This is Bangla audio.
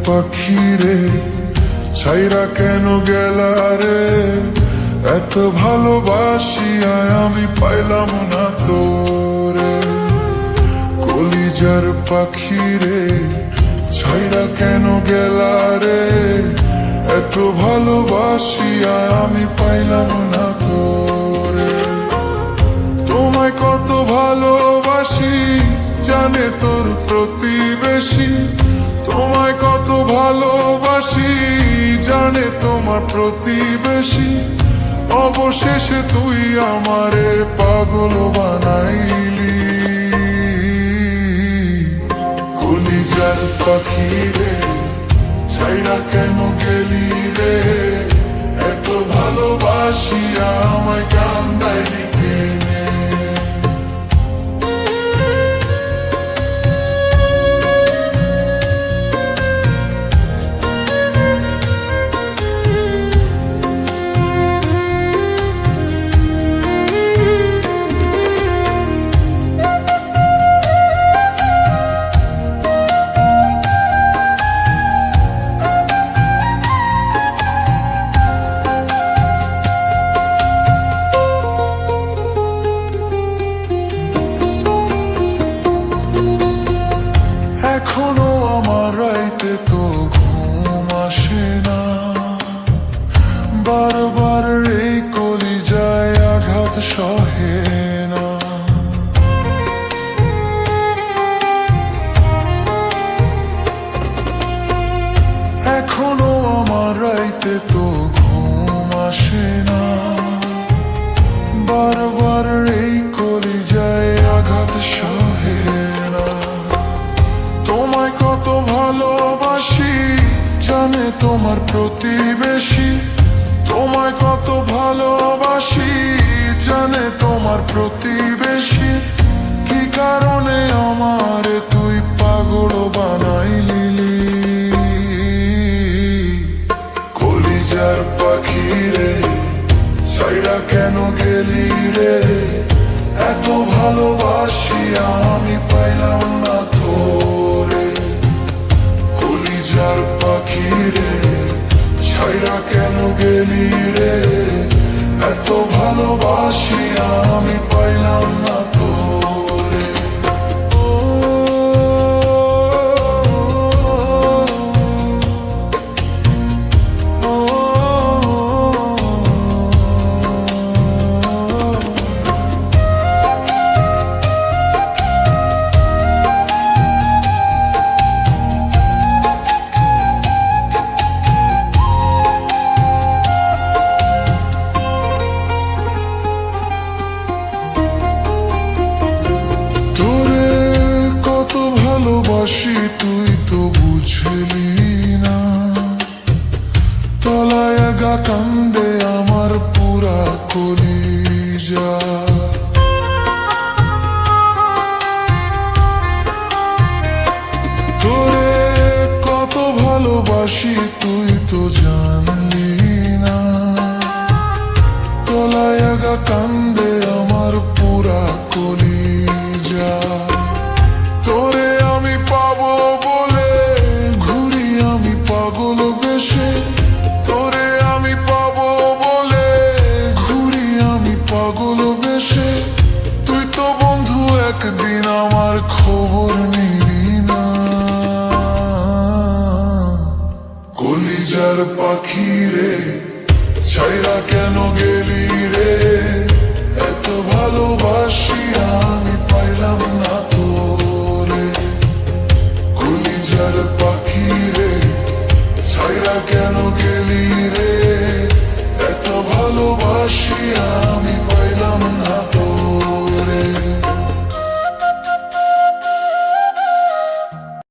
পাখি রে, ছাইরা কেন গেলা রে? এত ভালোবাসিয়া আমি পাইলাম না তোরে। কলিজার পাখি রে, ছাইরা কেন গেলা রে? এত ভালোবাসিয়া আমি পাইলাম না তোরে। তোমায় কত ভালোবাসি জানে তোর প্রতিবেশী, তোমায় কত ভালোবাসি জানে তোমার প্রতিবেশী। অবশেষে তুই আমারে পাগল বানাইলি। কলিজার পাখি রে, ছাইরা কেন গেলি রে? এত ভালোবাসিয়া আমায় কান্দাইলি কেনে? এখনো আমার রাইতে তো ঘুম আসে না, বারবার এই কলিজায় আঘাত সহে না। এখনো আমার রাইতে তো ঘুম আসে না, বারবার এই কলিজায় আঘাত সহে না। তোমায় কত ভালোবাসি জানে তোমার প্রতিবেশী, তোমায় কত ভালোবাসি জানে তোমার প্রতিবেশী। কি কারণে আমারে তুই পাগল বানাইলি? কলিজার পাখি রে, ছাইরা কেন গেলি রে? এত ভালোবাসিয়া আমি পাইলাম না তোরে। কলিজার পাখি রে, ছাইরা কেন গেলি রে? এত ভালোবাসিয়া আমি পাইলাম না তোরে। ভালোবাসি তুই তো বুঝলি না, তলায় গা কান্দে আমার পুরা কলিজা। তোরে কত ভালোবাসি তুই তো জানলি না, তলায় গা কান্দে আমার পুরা কলিজা। তোরে আমি পাবো বলে ঘুরি আমি পাগল বেশে, তোরে আমি পাবো বলে ঘুরি আমি পাগল বেশে। তুই তো বন্ধু একদিন আমার খবর নিলি না। কলিজার পাখি রে, ছাইরা কেন গেলি রে? এত ভালোবাসিয়া আমি পাইলাম না তোরে। কলিজার পাখি রে, ছাইরা কেন গেলি রে?